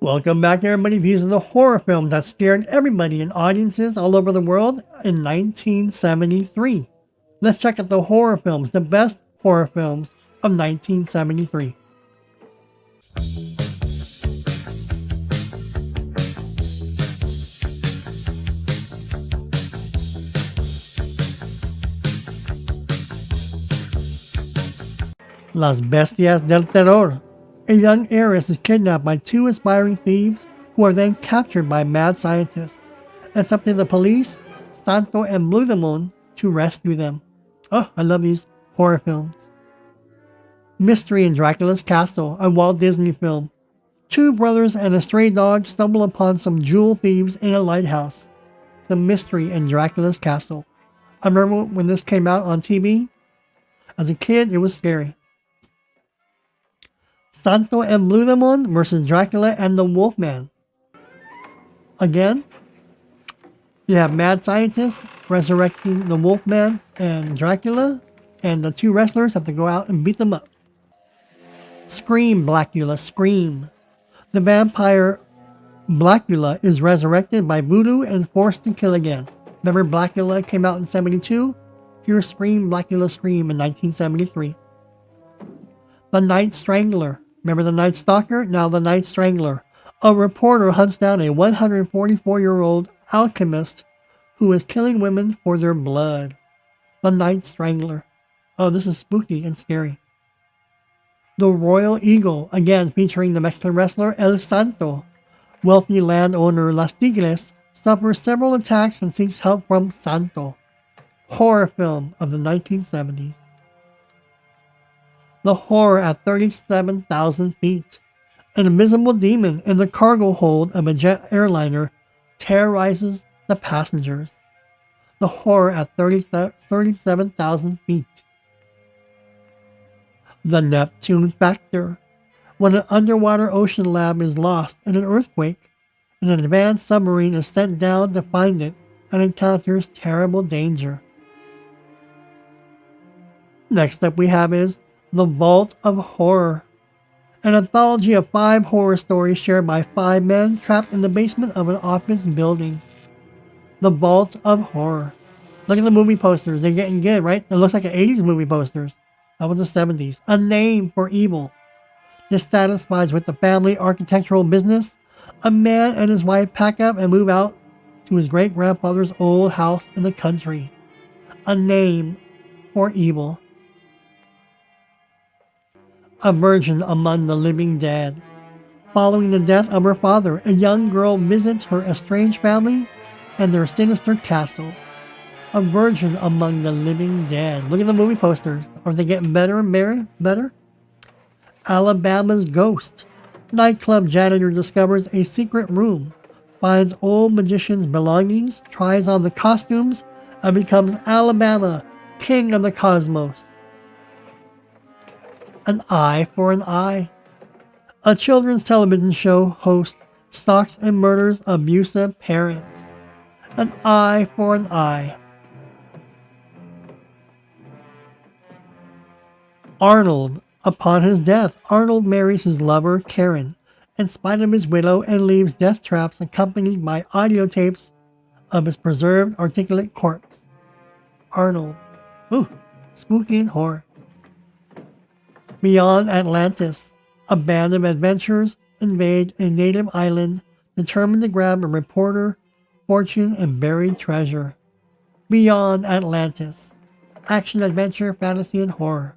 Welcome back, everybody. These are the horror films that scared everybody in audiences all over the world in 1973. Let's check out the horror films, the best horror films of 1973. Las Bestias del Terror. A young heiress is kidnapped by two aspiring thieves who are then captured by mad scientists. It's up to the police, Santo and Blue Demon, to rescue them. Oh, I love these horror films. Mystery in Dracula's Castle, a Walt Disney film. Two brothers and a stray dog stumble upon some jewel thieves in a lighthouse. The Mystery in Dracula's Castle. I remember when this came out on TV. As a kid, it was scary. Santo and Blue Demon versus Dracula and the Wolfman. Again, you have mad scientists resurrecting the Wolfman and Dracula, and the two wrestlers have to go out and beat them up. Scream, Blackula, Scream. The vampire Blackula is resurrected by voodoo and forced to kill again. Remember Blackula came out in 72? Here's Scream, Blackula, Scream in 1973. The Night Strangler. Remember the Night Stalker? Now the Night Strangler. A reporter hunts down a 144-year-old alchemist who is killing women for their blood. The Night Strangler. Oh, this is spooky and scary. The Royal Eagle, again featuring the Mexican wrestler El Santo. Wealthy landowner Las Tigres suffers several attacks and seeks help from Santo. Horror film of the 1970s. The Horror at 37,000 feet. An invisible demon in the cargo hold of a jet airliner terrorizes the passengers. The Horror at 37,000 feet. The Neptune Factor. When an underwater ocean lab is lost in an earthquake, an advanced submarine is sent down to find it and encounters terrible danger. Next up we have is The Vault of Horror, an anthology of 5 horror stories shared by 5 men trapped in the basement of an office building. The Vault of Horror. Look at the movie posters. They're getting good, right? It looks like an 80s movie posters. That was the 70s. A Name for Evil. Dissatisfied with the family architectural business, a man and his wife pack up and move out to his great-grandfather's old house in the country. A Name for Evil. A Virgin Among the Living Dead. Following the death of her father, a young girl visits her estranged family and their sinister castle. A Virgin Among the Living Dead. Look at the movie posters. Are they getting better and better? Alabama's Ghost. Nightclub janitor discovers a secret room, finds old magician's belongings, tries on the costumes, and becomes Alabama, king of the cosmos. An Eye for an Eye. A children's television show host stalks and murders abusive parents. An Eye for an Eye. Arnold. Upon his death, Arnold marries his lover, Karen, in spite of his widow, and leaves death traps accompanied by audio tapes of his preserved articulate corpse. Arnold. Ooh, spooky and horror. Beyond Atlantis. A band of adventurers invade a native island, determined to grab a reporter, fortune, and buried treasure. Beyond Atlantis. Action, adventure, fantasy, and horror.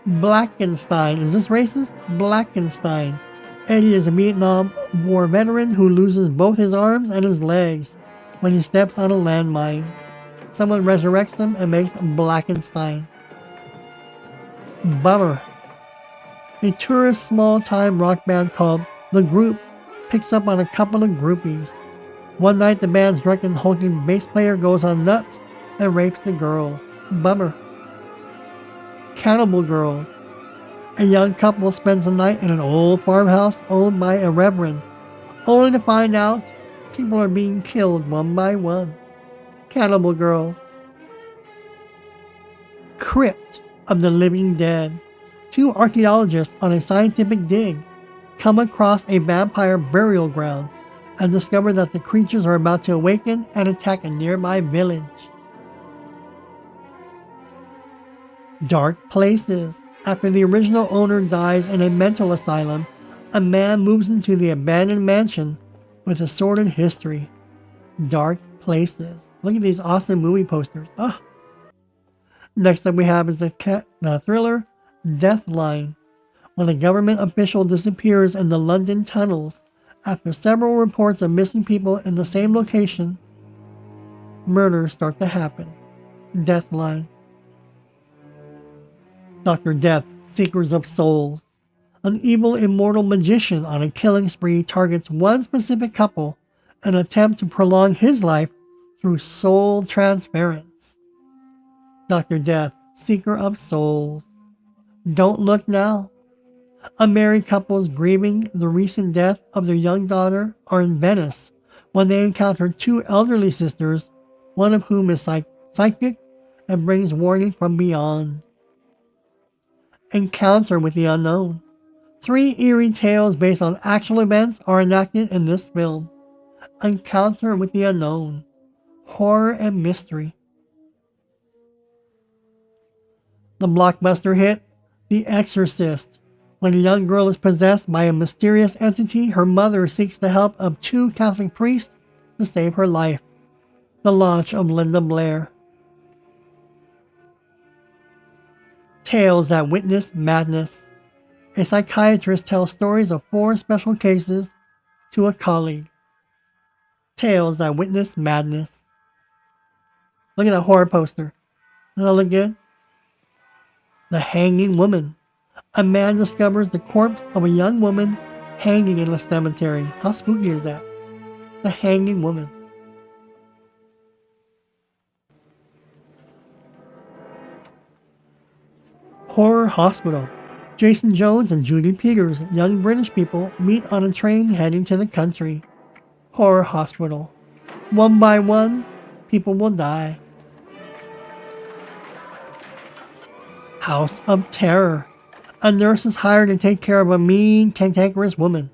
Blackenstein. Is this racist? Blackenstein. Eddie is a Vietnam War veteran who loses both his arms and his legs when he steps on a landmine. Someone resurrects him and makes Blackenstein. Bummer. A tourist small-time rock band called The Group picks up on a couple of groupies. One night the band's drunken hulking bass player goes on nuts and rapes the girls. Bummer. Cannibal Girls. A young couple spends the night in an old farmhouse owned by a reverend, only to find out people are being killed one by one. Cannibal Girls. Crypt of the Living Dead. Two archaeologists on a scientific dig come across a vampire burial ground and discover that the creatures are about to awaken and attack a nearby village. Dark Places. After the original owner dies in a mental asylum, a man moves into the abandoned mansion with a sordid history. Dark Places. Look at these awesome movie posters. Oh. Next up we have is the thriller Deathline. When a government official disappears in the London tunnels after several reports of missing people in the same location, murders start to happen. Deathline. Dr. Death, Seekers of Souls. An evil immortal magician on a killing spree targets one specific couple in an attempt to prolong his life through soul transference. Dr. Death, Seeker of Souls. Don't Look Now. A married couple is grieving the recent death of their young daughter are in Venice when they encounter two elderly sisters, one of whom is psychic and brings warning from beyond. Encounter with the Unknown. 3 eerie tales based on actual events are enacted in this film. Encounter with the Unknown. Horror and mystery. The blockbuster hit The Exorcist. When a young girl is possessed by a mysterious entity, her mother seeks the help of 2 Catholic priests to save her life. The launch of Linda Blair. Tales That Witness Madness. A psychiatrist tells stories of 4 special cases to a colleague. Tales That Witness Madness. Look at that horror poster. Does that look good? The Hanging Woman. A man discovers the corpse of a young woman hanging in a cemetery. How spooky is that? The Hanging Woman. Horror Hospital. Jason Jones and Judy Peters, young British people, meet on a train heading to the country. Horror Hospital. One by one, people will die. House of Terror. A nurse is hired to take care of a mean, cantankerous woman.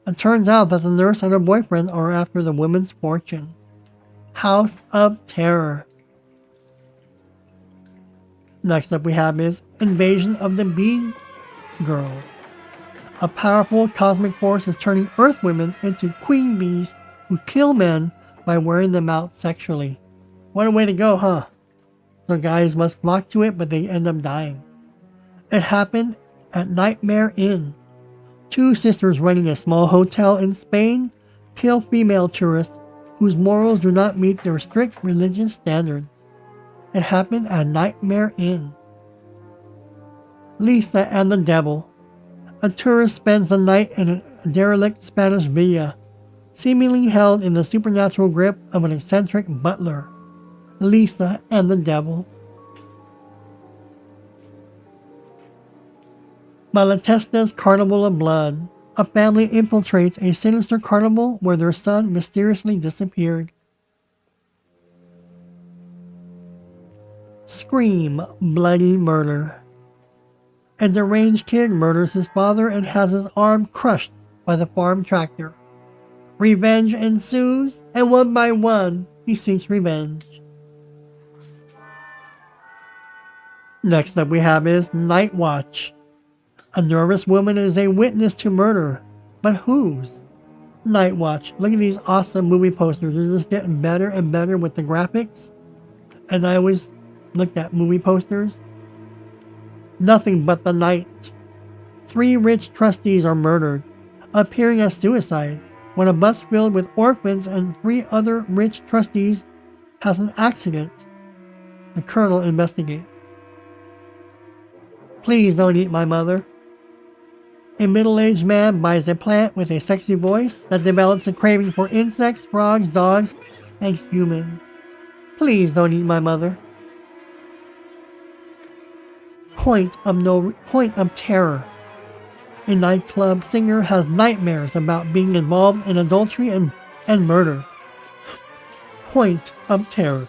It turns out that the nurse and her boyfriend are after the woman's fortune. House of Terror. Next up we have is Invasion of the Bee Girls. A powerful cosmic force is turning Earth women into queen bees who kill men by wearing them out sexually. What a way to go, huh? So guys must flock to it, but they end up dying. It happened at Nightmare Inn. 2 sisters running a small hotel in Spain kill female tourists whose morals do not meet their strict religious standards. It happened at Nightmare Inn. Lisa and the Devil. A tourist spends the night in a derelict Spanish villa, seemingly held in the supernatural grip of an eccentric butler. Lisa and the Devil. Malatesta's Carnival of Blood. A family infiltrates a sinister carnival where their son mysteriously disappeared. Scream, Bloody Murder. A deranged kid murders his father and has his arm crushed by the farm tractor. Revenge ensues, and one by one, he seeks revenge. Next up we have is Night Watch. A nervous woman is a witness to murder, but whose? Night Watch. Look at these awesome movie posters. They're just getting better and better with the graphics. And I always looked at movie posters. Nothing but the night. 3 rich trustees are murdered, appearing as suicides, when a bus filled with orphans and 3 other rich trustees has an accident. The colonel investigates. Please don't eat my mother. A middle-aged man buys a plant with a sexy voice that develops a craving for insects, frogs, dogs, and humans. Please don't eat my mother. Point of Terror. A nightclub singer has nightmares about being involved in adultery and murder. Point of Terror.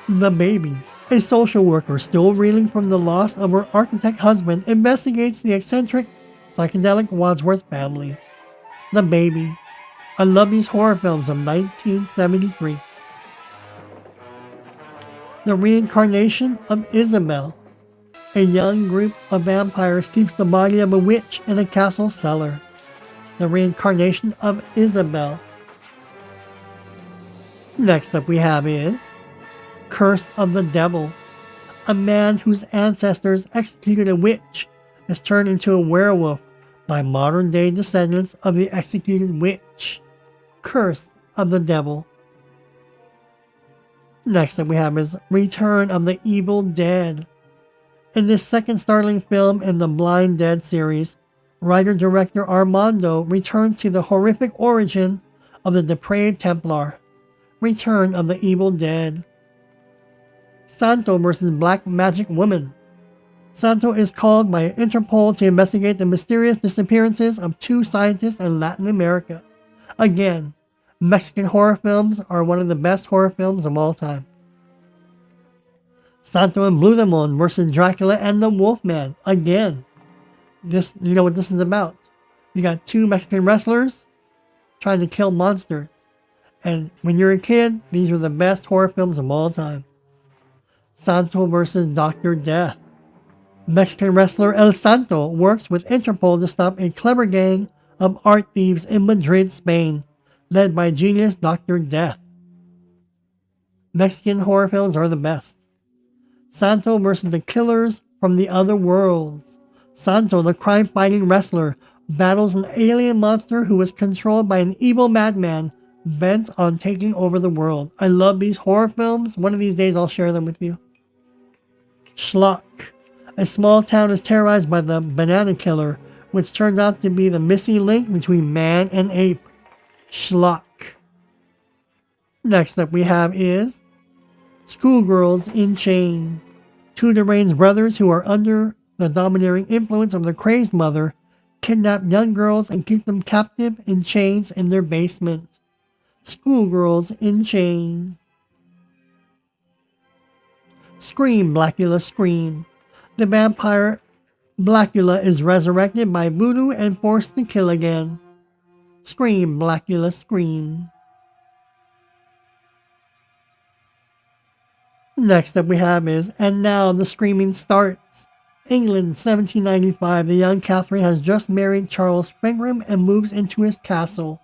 The Baby. A social worker still reeling from the loss of her architect husband investigates the eccentric, psychedelic Wadsworth family. The Baby. I love these horror films of 1973. The Reincarnation of Isabel. A young group of vampires keeps the body of a witch in a castle cellar. The Reincarnation of Isabel. Next up we have is Curse of the Devil. A man whose ancestors executed a witch is turned into a werewolf by modern-day descendants of the executed witch. Curse of the Devil. Next up we have is Return of the Evil Dead. In this second startling film in the Blind Dead series, writer-director Armando returns to the horrific origin of the depraved Templar. Return of the Evil Dead. Santo vs. Black Magic Woman. Santo is called by Interpol to investigate the mysterious disappearances of two scientists in Latin America. Again, Mexican horror films are one of the best horror films of all time. Santo and Blue Demon vs. Dracula and the Wolfman. Again, you know what this is about. You got two Mexican wrestlers trying to kill monsters. And when you're a kid, these were the best horror films of all time. Santo vs. Dr. Death. Mexican wrestler El Santo works with Interpol to stop a clever gang of art thieves in Madrid, Spain, led by genius Dr. Death. Mexican horror films are the best. Santo vs. the Killers from the Other Worlds. Santo, the crime-fighting wrestler, battles an alien monster who is controlled by an evil madman bent on taking over the world. I love these horror films. One of these days I'll share them with you. Schlock. A small town is terrorized by the Banana Killer, which turns out to be the missing link between man and ape. Schlock. Next up we have is Schoolgirls in Chains. Two deranged brothers who are under the domineering influence of their crazed mother kidnap young girls and keep them captive in chains in their basement. Schoolgirls in Chains. Scream, Blackula, Scream. The vampire Blackula is resurrected by voodoo and forced to kill again. Scream, Blackula, Scream. Next up we have is And Now the Screaming Starts. England, 1795. The young Catherine has just married Charles Spingram and moves into his castle.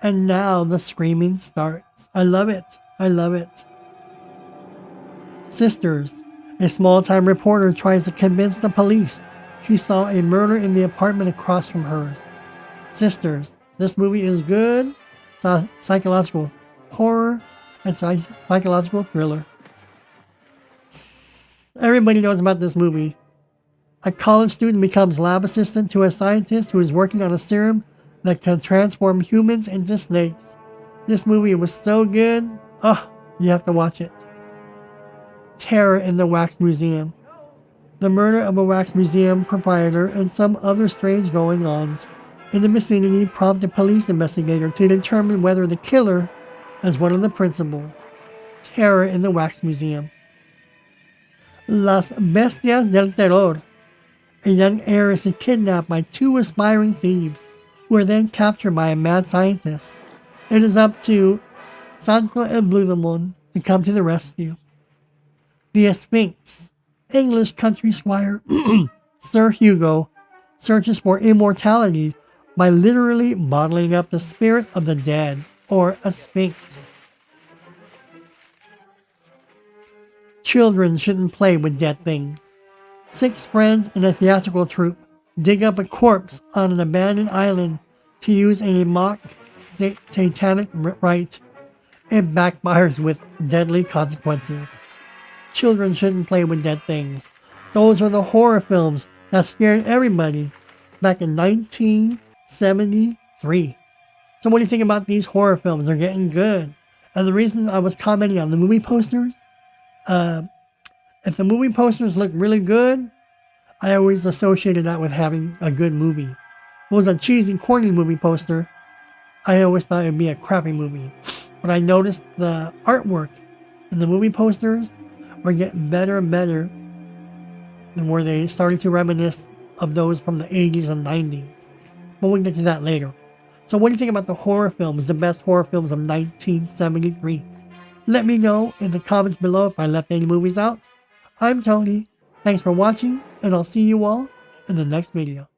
And now the screaming starts. I love it. I love it. Sisters. A small-time reporter tries to convince the police she saw a murder in the apartment across from hers. Sisters. This movie is good. Psychological horror and psychological thriller. Everybody knows about this movie. A college student becomes lab assistant to a scientist who is working on a serum that can transform humans into snakes. This movie was so good. Oh, you have to watch it. Terror in the Wax Museum. The murder of a wax museum proprietor and some other strange goings-ons in the vicinity prompt a police investigator to determine whether the killer is one of the principals. Terror in the Wax Museum. Las Bestias del Terror. A young heiress is kidnapped by two aspiring thieves, who are then captured by a mad scientist. It is up to Santo and Blue Demon to come to the rescue. The Sphinx. English country squire Sir Hugo searches for immortality by literally bottling up the spirit of the dead, or a sphinx. Children shouldn't play with dead things. 6 friends in a theatrical troupe dig up a corpse on an abandoned island to use in a mock satanic rite. It backfires with deadly consequences. Children shouldn't play with dead things. Those were the horror films that scared everybody back in 1973. So what do you think about these horror films? They're getting good. And the reason I was commenting on the movie posters, if the movie posters look really good, I always associated that with having a good movie. If it was a cheesy, corny movie poster, I always thought it would be a crappy movie. But I noticed the artwork in the movie posters are getting better and better, and where they started to reminisce of those from the 80s and 90s. But we'll get to that later. So what do you think about the horror films, the best horror films of 1973? Let me know in the comments below if I left any movies out. I'm Tony. Thanks for watching, and I'll see you all in the next video.